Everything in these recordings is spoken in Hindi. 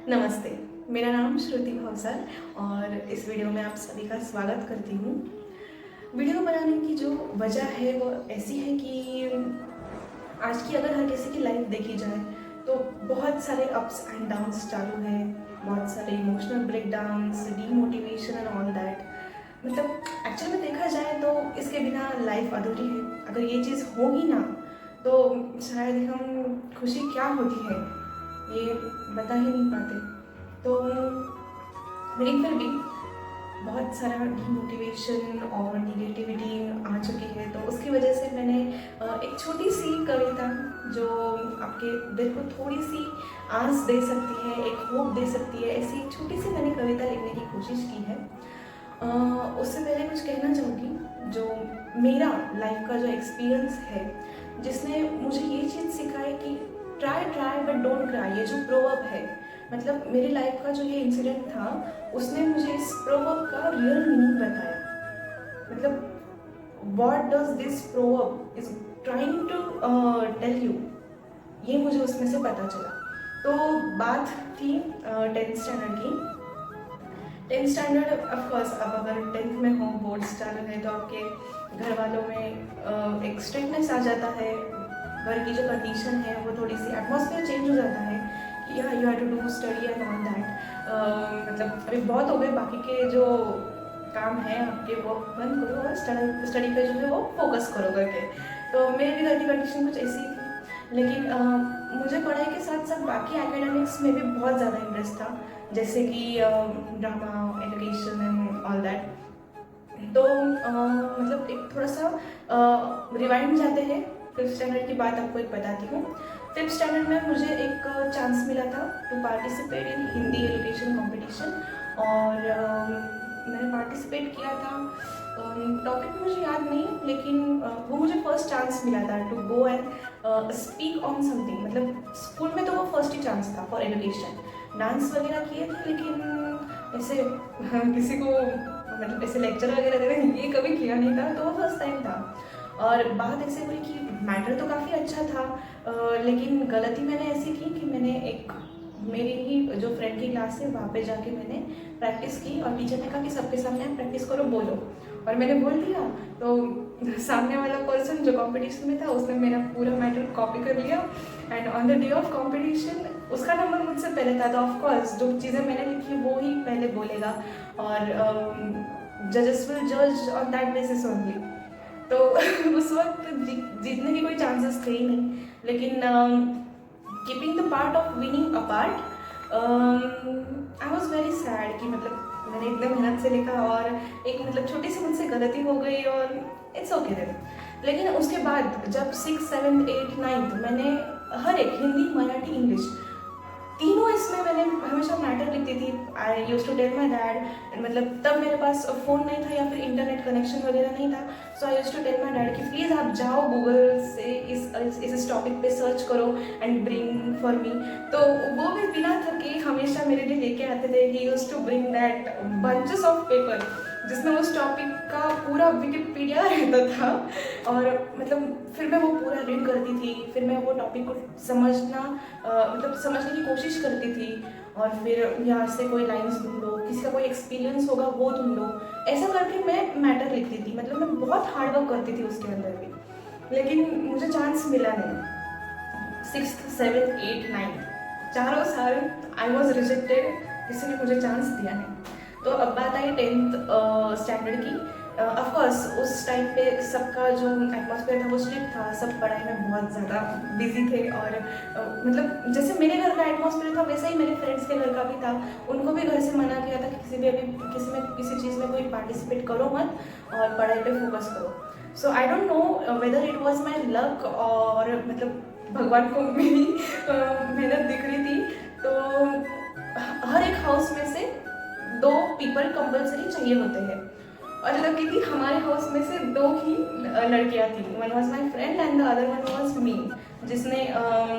नमस्ते, मेरा नाम श्रुति भवसर और इस वीडियो में आप सभी का स्वागत करती हूँ। वीडियो बनाने की जो वजह है वो ऐसी है कि आज की अगर हर किसी की लाइफ देखी जाए तो बहुत सारे अप्स एंड डाउन्स चालू हैं, बहुत सारे emotional breakdowns, demotivation and all that. मतलब एक्चुअली में देखा जाए तो इसके बिना लाइफ अधूरी है। अगर ये चीज़ होगी ना तो शायद हम खुशी क्या होती है ये बता ही नहीं पाते। तो लेकिन फिर भी बहुत सारा डीमोटिवेशन और निगेटिविटी आ चुकी है, तो उसकी वजह से मैंने एक छोटी सी कविता जो आपके दिल को थोड़ी सी आस दे सकती है, एक होप दे सकती है, ऐसी एक छोटी सी मैंने कविता लिखने की कोशिश की है। उससे पहले कुछ कहना चाहूँगी, जो मेरा लाइफ का जो एक्सपीरियंस है जिसने मुझे ये चीज़ सिखाई कि try try but don't cry, ये जो प्रोवर्ब है, मतलब मेरी लाइफ का जो ये इंसिडेंट था उसने मुझे इस प्रोवर्ब का रियल मीनिंग बताया। मतलब what does this proverb is trying to tell you, ये मुझे उसमें से पता चला। तो बात थी 10th स्टैंडर्ड की। 10th स्टैंडर्ड ऑफकोर्स, अब अगर 10th में हो, बोर्ड्स चालू है, तो आपके घर वालों में एक स्ट्रिक्टनेस आ जाता है। घर की जो कंडीशन है वो थोड़ी सी एटमॉस्फेयर चेंज हो जाता है कि you have to do study and all that. मतलब अभी बहुत हो गए, बाकी के जो काम है आपके वो बंद करो और स्टडी पे जो है वो फोकस करो करके। तो मेरे भी घर की कंडीशन कुछ ऐसी ही थी, लेकिन मुझे पढ़ाई के साथ साथ बाकी एकेडमिक्स में भी बहुत ज़्यादा इंटरेस्ट था, जैसे कि drama, education and all that. तो मतलब एक थोड़ा सा रिवाइंड जाते हैं। 5th स्टैंडर्ड की बात आपको एक बताती हूँ। 5th स्टैंडर्ड में मुझे एक चांस मिला था to participate in Hindi education competition, और मैंने पार्टिसिपेट किया था। टॉपिक मुझे याद नहीं, लेकिन वो मुझे फर्स्ट चांस मिला था to go and speak on something. मतलब स्कूल में तो वो फर्स्ट ही चांस था फॉर एजुकेशन। डांस वगैरह किए थे, लेकिन ऐसे किसी को मतलब ऐसे लेक्चर वगैरह देने ये कभी किया नहीं था, तो वो फर्स्ट टाइम था। और बात ऐसे हुई कि मैटर तो काफ़ी अच्छा था, लेकिन गलती मैंने ऐसी की कि मैंने एक मेरी ही जो फ्रेंड की क्लास है वहाँ पे जाके मैंने प्रैक्टिस की, और टीचर ने कहा कि सबके सामने आप प्रैक्टिस करो, बोलो। और मैंने बोल दिया, तो सामने वाला पर्सन जो कंपटीशन में था उसने मेरा पूरा मैटर कॉपी कर लिया, and on the day of competition उसका नंबर मुझसे पहले था। तो ऑफकोर्स जो चीज़ें मैंने लिखी वो ही पहले बोलेगा, और जजेस विल जज ऑन दैट बेसिस ओनली। तो उस वक्त जीतने की कोई चांसेस थे ही नहीं, लेकिन keeping the part of winning apart, I was very sad कि मतलब मैंने इतने मेहनत से लिखा और एक मतलब छोटी सी मुझसे गलती हो गई, और इट्स ओके देन। लेकिन उसके बाद जब 6th 7th 8th 9th मैंने हर एक हिंदी, मराठी, इंग्लिश तीनों इसमें मैंने हमेशा मैटर लिखती थी। I use to tell my dad, मतलब तब मेरे पास फ़ोन नहीं था या फिर इंटरनेट कनेक्शन वगैरह नहीं था। So I use to tell my dad कि प्लीज़ आप जाओ गूगल से इस टॉपिक पे सर्च करो एंड ब्रिंग फॉर मी। तो वो भी बिना थके हमेशा मेरे लिए लेके आते थे। He use to bring that bunches of paper जिसमें उस टॉपिक का पूरा विकिपीडिया रहता था, और मतलब फिर मैं वो पूरा रीड करती थी, फिर मैं वो टॉपिक को मतलब समझने की कोशिश करती थी, और फिर यहाँ से कोई लाइन्स ढूंढो, किसी का कोई एक्सपीरियंस होगा वो ढूंढो, ऐसा करके मैं मैटर लिखती थी। मतलब मैं बहुत हार्ड वर्क करती थी उसके अंदर भी, लेकिन मुझे चांस मिला नहीं। 6th 7th 8th 9th चारों साल आई वॉज रिजेक्टेड, किसी ने मुझे चांस दिया नहीं। तो अब बात आई 10th स्टैंडर्ड की। ऑफकोर्स उस टाइम पे सबका जो एटमॉस्फेयर था वो स्ट्रिक्ट था, सब पढ़ाई में बहुत ज़्यादा बिजी थे, और मतलब जैसे मेरे घर का एटमॉस्फेयर था वैसा ही मेरे फ्रेंड्स के घर का भी था। उनको भी घर से मना किया था कि किसी चीज़ में कोई पार्टिसिपेट करो मत, और पढ़ाई पे फोकस करो। So I don't know whether it was my luck, और मतलब भगवान को मेरी मेहनत दिख रही थी। तो हर एक हाउस में से 2 पीपल कंपलसरी चाहिए होते हैं, और लकीली हमारे हाउस में से 2 ही लड़कियां थी। One was my friend and the other one was me, जिसने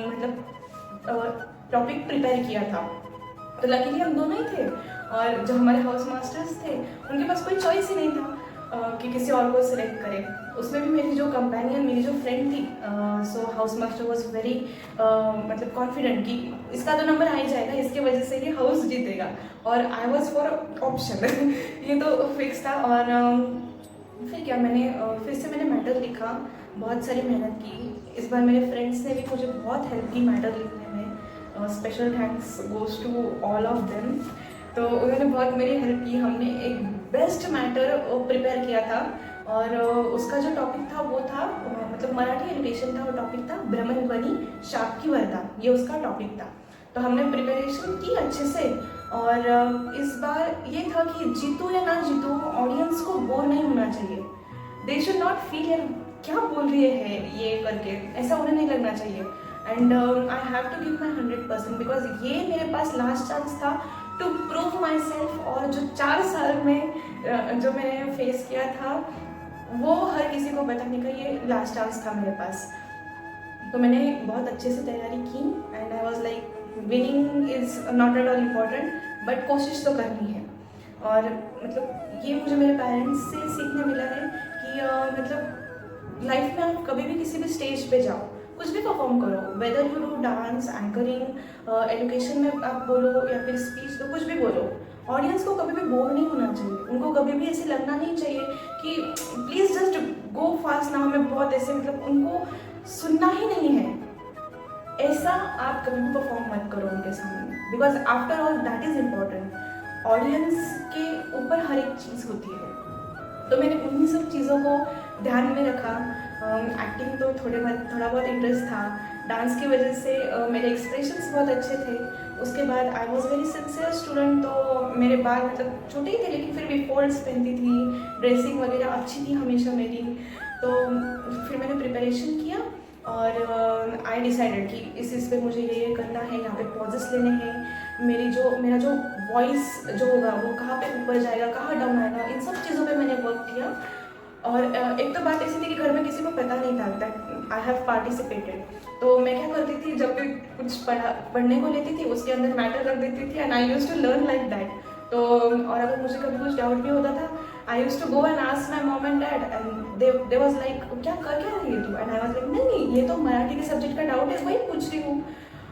मतलब टॉपिक प्रिपेयर किया था। तो लकीली हम दोनों ही थे, और जो हमारे हाउस मास्टर्स थे उनके पास कोई चॉइस ही नहीं था। कि किसी और को सिलेक्ट करे। उसमें भी मेरी जो कंपेनियन, मेरी जो फ्रेंड थी, सो हाउस मास्टर वॉज वेरी मतलब कॉन्फिडेंट कि इसका तो नंबर आ ही जाएगा, इसके वजह से ये हाउस जीतेगा, और आई वॉज फॉर ऑप्शन ये तो फिक्स था। और फिर क्या, फिर से मैंने मैटर लिखा, बहुत सारी मेहनत की। इस बार मेरे फ्रेंड्स ने भी मुझे बहुत हेल्प की मैटर लिखने में, special thanks goes to all of them. तो उन्होंने बहुत मेरी हेल्प की। हमने एक बेस्ट मैटर प्रिपेयर किया था, और उसका जो टॉपिक था वो था मतलब मराठी एजुकेशन था, वो टॉपिक था ब्रह्मध्वनि शाप की वर्धा, ये उसका टॉपिक था। तो हमने प्रिपरेशन की अच्छे से, और इस बार ये था कि जीतूँ या ना जीतूँ, ऑडियंस को बोर नहीं होना चाहिए। दे शुड नॉट फील यार क्या बोल रही है ये करके, ऐसा उन्हें नहीं लगना चाहिए। And I have to give my 100%, because ये मेरे पास लास्ट चांस था टू प्रूव माई सेल्फ। और जो 4 साल में जो मैंने फेस किया था, वो हर किसी को बताने का ये लास्ट चांस था मेरे पास। तो मैंने बहुत अच्छे से तैयारी की, and I was like winning is not at all important, but कोशिश तो करनी है। और मतलब ये मुझे मेरे पेरेंट्स से सीखने मिला है कि मतलब लाइफ में आप कभी भी किसी भी स्टेज पे जाओ, कुछ भी परफॉर्म करो, whether you do dance, anchoring, education में आप बोलो या फिर स्पीच दो, कुछ भी बोलो, ऑडियंस को कभी भी बोर नहीं होना चाहिए। उनको कभी भी ऐसे लगना नहीं चाहिए कि प्लीज़ जस्ट गो फास्ट ना, हमें बहुत ऐसे मतलब उनको सुनना ही नहीं है। ऐसा आप कभी भी परफॉर्म मत करो उनके सामने, because after all that is important. Audience के ऊपर हर एक चीज़ होती है। तो मैंने उन्हीं सब चीज़ों को ध्यान में रखा। एक्टिंग तो थोड़ा बहुत इंटरेस्ट था, डांस की वजह से मेरे एक्सप्रेशंस बहुत अच्छे थे। उसके बाद I was very sincere student, तो मेरे बाल मतलब छोटे ही थे लेकिन फिर भी फोल्ड्स पहनती थी, ड्रेसिंग वगैरह अच्छी थी हमेशा मेरी। तो फिर मैंने प्रिपरेशन किया, और आई डिसाइडेड कि इस पे मुझे ये करना है, यहाँ पे पॉजेस लेने हैं, मेरा जो वॉइस जो होगा वो कहाँ पे ऊपर जाएगा, कहाँ डाउन आएगा, इन सब चीज़ों पे मैंने वर्क किया। और एक तो बात ऐसी थी कि घर में किसी को पता नहीं था दैट आई हैव पार्टिसिपेटेड। तो मैं क्या करती थी, जब भी कुछ पढ़ने को लेती थी उसके अंदर मैटर रख देती थी, and I used to learn like that. तो और अगर मुझे कभी कुछ डाउट भी होता था, I used to go and ask my mom and dad, and they was like क्या कर क्या रही है तू, एंड आई वाज लाइक नहीं ये तो मराठी के सब्जेक्ट का डाउट है, वही पूछ रही हूँ।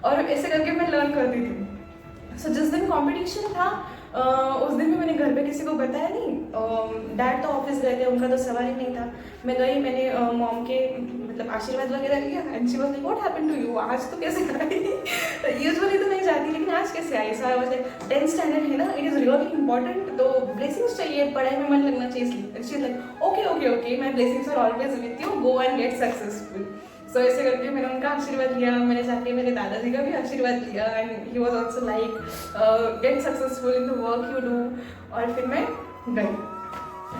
और ऐसे करके मैं लर्न करती थी। सो जिस दिन कॉम्पिटिशन था, उस दिन भी मैंने घर पे किसी को बताया नहीं। डैड तो ऑफिस गए थे, उनका तो सवाल ही नहीं था। मैं गई, मैंने मॉम के मतलब आशीर्वाद वगैरह लिया, and she was like what happened to you, आज तो कैसे आई यूजुअली तो नहीं जाती लेकिन आज कैसे आई। So I was like 10th standard है ना, इट इज़ रियली इंपॉर्टेंट, तो ब्लेसिंग्स चाहिए, पढ़ाई में मन लगना चाहिए इसलिए। She is like okay okay okay, my blessings are always with you, go and get successful. So ऐसे करके मैंने उनका आशीर्वाद लिया, मैंने जाके मेरे दादाजी का भी आशीर्वाद लिया, and he was also like get successful in the work you do. और फिर मैं गई,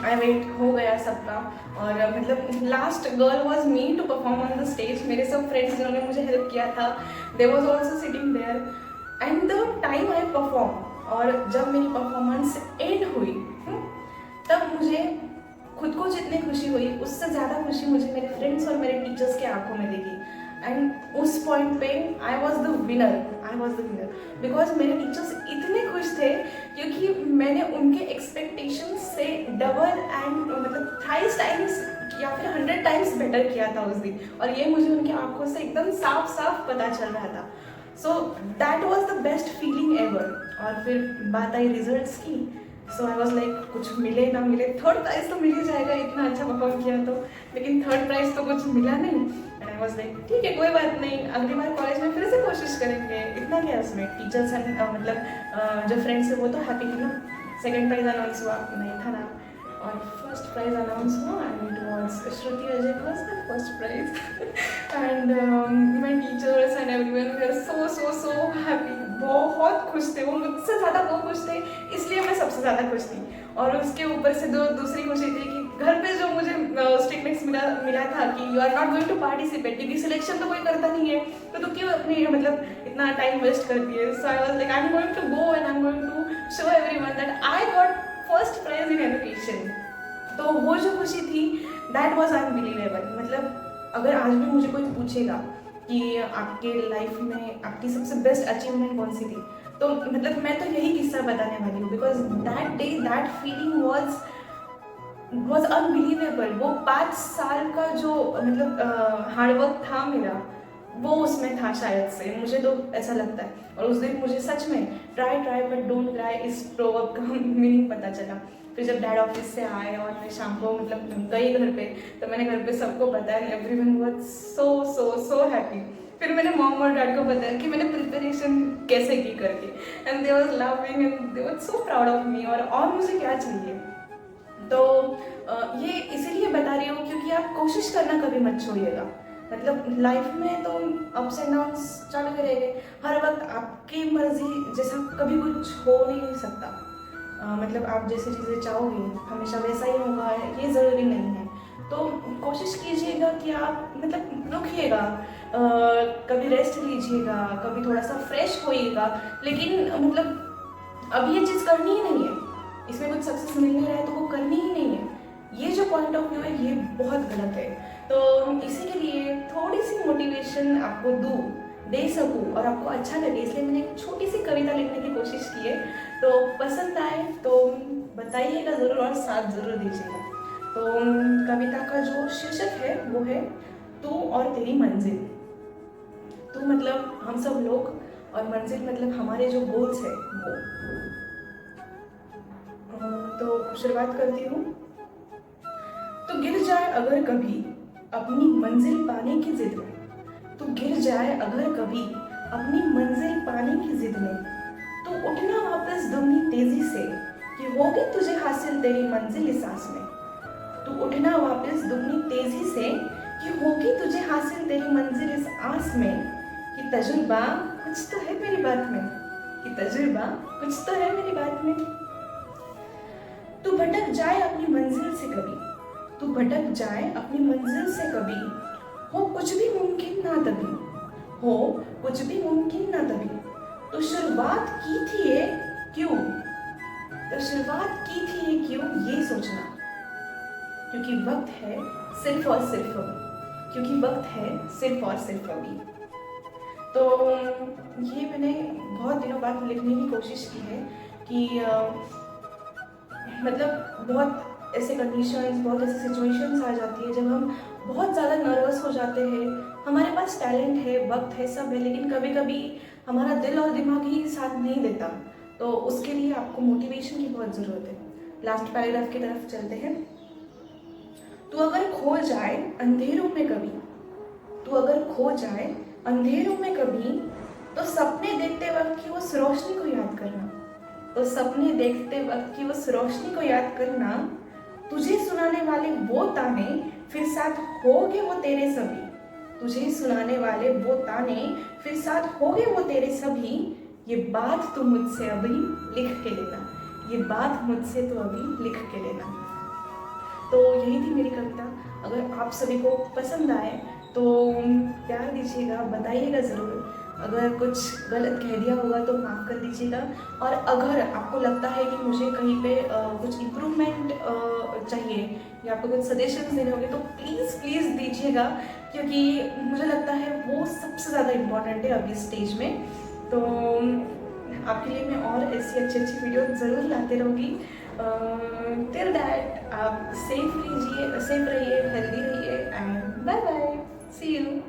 आई वेट हो गया सबका, और मतलब last girl was me to perform on the stage. मेरे सब फ्रेंड्स जिन्होंने मुझे हेल्प किया था, they was also sitting there, and the time I perform, और जब मेरी परफॉर्मेंस एंड हुई तब मुझे खुद को जितनी खुशी हुई उससे ज़्यादा खुशी मुझे मेरे फ्रेंड्स और मेरे टीचर्स के आंखों में दिखी। एंड उस पॉइंट पे I was the winner, because मेरे टीचर्स इतने खुश थे क्योंकि मैंने उनके एक्सपेक्टेशंस से डबल एंड मतलब 30 टाइम्स या फिर 100 टाइम्स बेटर किया था उस दिन, और ये मुझे उनकी आंखों से एकदम साफ साफ पता चल रहा था। So that was the best feeling ever. और फिर बात आई रिजल्ट्स की। सो आई वॉज लाइक कुछ मिले ना मिले, 3rd प्राइज़ तो मिल ही जाएगा, इतना अच्छा परफॉर्म किया तो, लेकिन 3rd प्राइज़ तो कुछ मिला नहीं। एंड आई वॉज लाइक ठीक है कोई बात नहीं, अगली बार कॉलेज में फिर से कोशिश करेंगे, इतना क्या उसमें। टीचर्स एंड मतलब जो फ्रेंड्स है वो तो हैप्पी थी ना। 2nd प्राइज़ अनाउंस हुआ नहीं था ना, और 1st प्राइज़ अनाउंस हुआ, and it was Shruti Ajay was the 1st prize. And my teachers and everyone we are so happy, बहुत खुश थे वो, मुझसे ज़्यादा वो खुश थे, इसलिए मैं सबसे ज़्यादा खुश थी। और उसके ऊपर से दूसरी खुशी थी कि घर पे जो मुझे स्ट्रिक्टनेस मिला था कि you are not going to participate, क्योंकि सिलेक्शन तो कोई करता नहीं है, तो तू क्यों अपनी मतलब इतना टाइम वेस्ट करती है। So I was like I am going to go and I am going to show everyone that I got 1st prize in education. तो वो जो खुशी थी दैट वाज अनबिलीवेबल। मतलब अगर आज भी मुझे कोई पूछेगा कि आपके लाइफ में आपकी सबसे बेस्ट अचीवमेंट कौन सी थी, तो मतलब मैं तो यही किस्सा बताने वाली हूँ, because that day that feeling was was unbelievable. वो 5 साल का जो मतलब हार्डवर्क था मेरा, वो उसमें था शायद से, मुझे तो ऐसा लगता है। और उस दिन मुझे सच में try try but don't cry इस प्रोवर्ब का मीनिंग पता चला। फिर जब डैड ऑफिस से आए और मैं शाम को मतलब गई घर पे, तो मैंने घर पे सबको बताया, everyone was so so so happy. फिर मैंने मॉम और डैड को बताया कि मैंने प्रिपरेशन कैसे की करके, and they was loving and they was so proud of me. और मुझे क्या चाहिए। तो ये इसीलिए बता रही हूँ क्योंकि आप कोशिश करना कभी मत छोड़िएगा। मतलब लाइफ में तो अप्स एंड डाउन्स चलते रहेंगे, हर वक्त आपकी मर्जी जैसा कभी कुछ हो नहीं सकता। मतलब आप जैसी चीज़ें चाहोगे हमेशा वैसा ही होगा, ये ज़रूरी नहीं है। तो कोशिश कीजिएगा कि आप मतलब रुकिएगा, कभी रेस्ट लीजिएगा, कभी थोड़ा सा फ्रेश होइएगा, लेकिन मतलब अब ये चीज़ करनी ही नहीं है। इसमें कुछ सक्सेस मिल नहीं रहा है तो वो करनी ही नहीं है। ये जो पॉइंट ऑफ व्यू है ये बहुत गलत है। तो इसी के लिए थोड़ी सी मोटिवेशन आपको दे सकूं और आपको अच्छा लगे, इसलिए मैंने एक छोटी सी कविता लिखने की कोशिश की है। तो पसंद आए तो बताइएगा ज़रूर और साथ ज़रूर दीजिएगा। तो कविता का जो शीर्षक है वो है तू और तेरी मंजिल। तू मतलब हम सब लोग और मंजिल मतलब हमारे जो गोल्स है वो। तो शुरुआत करती हूँ। तो गिर जाए अगर कभी अपनी मंजिल पाने की जिद में, तो गिर जाए अगर कभी अपनी मंजिल पाने की जिद में, तो उठना वापस दुगनी तेजी से कि होगी तुझे हासिल तेरी मंजिल इस आस में। तो उठना वापस दुगनी तेजी से कि होगी तुझे हासिल तेरी मंजिल इस आस में, कि तजुर्बा कुछ तो है मेरी बात में, कि तजुर्बा कुछ तो है मेरी बात में। तू भटक जाए अपनी मंजिल से कभी, तू भटक जाए अपनी मंजिल से कभी, हो कुछ भी मुमकिन ना तभी, हो कुछ भी मुमकिन ना तभी। तो शुरुआत की थी ये क्यों, तो शुरुआत की थी ये क्यों, ये सोचना, क्योंकि वक्त है सिर्फ और सिर्फ अभी, क्योंकि वक्त है सिर्फ और सिर्फ अभी। तो ये मैंने बहुत दिनों बाद लिखने की कोशिश की है कि मतलब बहुत ऐसे कंडीशंस, बहुत ऐसे सिचुएशंस आ जाती है जब हम बहुत ज़्यादा नर्वस हो जाते हैं। हमारे पास टैलेंट है, वक्त है, सब है, लेकिन कभी कभी हमारा दिल और दिमाग ही साथ नहीं देता। तो उसके लिए आपको मोटिवेशन की बहुत ज़रूरत है। लास्ट पैराग्राफ की तरफ चलते हैं। तू अगर खो जाए अंधेरों में कभी, तू अगर खो जाए अंधेरों में कभी, तो सपने देखते वक्त की उस रोशनी को याद करना, तो सपने देखते वक्त की उस रोशनी को याद करना। तुझे सुनाने वाले वो ताने फिर साथ होगे वो तेरे सभी, तुझे सुनाने वाले वो ताने फिर साथ होगे वो तेरे सभी। ये बात तू मुझसे अभी लिख के लेना, ये बात मुझसे तो अभी लिख के लेना। तो यही थी मेरी कविता। अगर आप सभी को पसंद आए तो प्यार दीजिएगा, बताइएगा ज़रूर। अगर कुछ गलत कह दिया होगा तो माफ़ कर दीजिएगा। और अगर आपको लगता है कि मुझे कहीं पे कुछ इम्प्रूवमेंट चाहिए या आपको कुछ सजेशंस देने होंगे तो प्लीज़ प्लीज़ दीजिएगा, क्योंकि मुझे लगता है वो सबसे ज़्यादा इम्पॉर्टेंट है अभी स्टेज में। तो आपके लिए मैं और ऐसी अच्छी अच्छी वीडियो ज़रूर लाते रहूँगी। टिल दैट आप सेफ रहिए, हेल्दी रहिए, and bye bye, see you.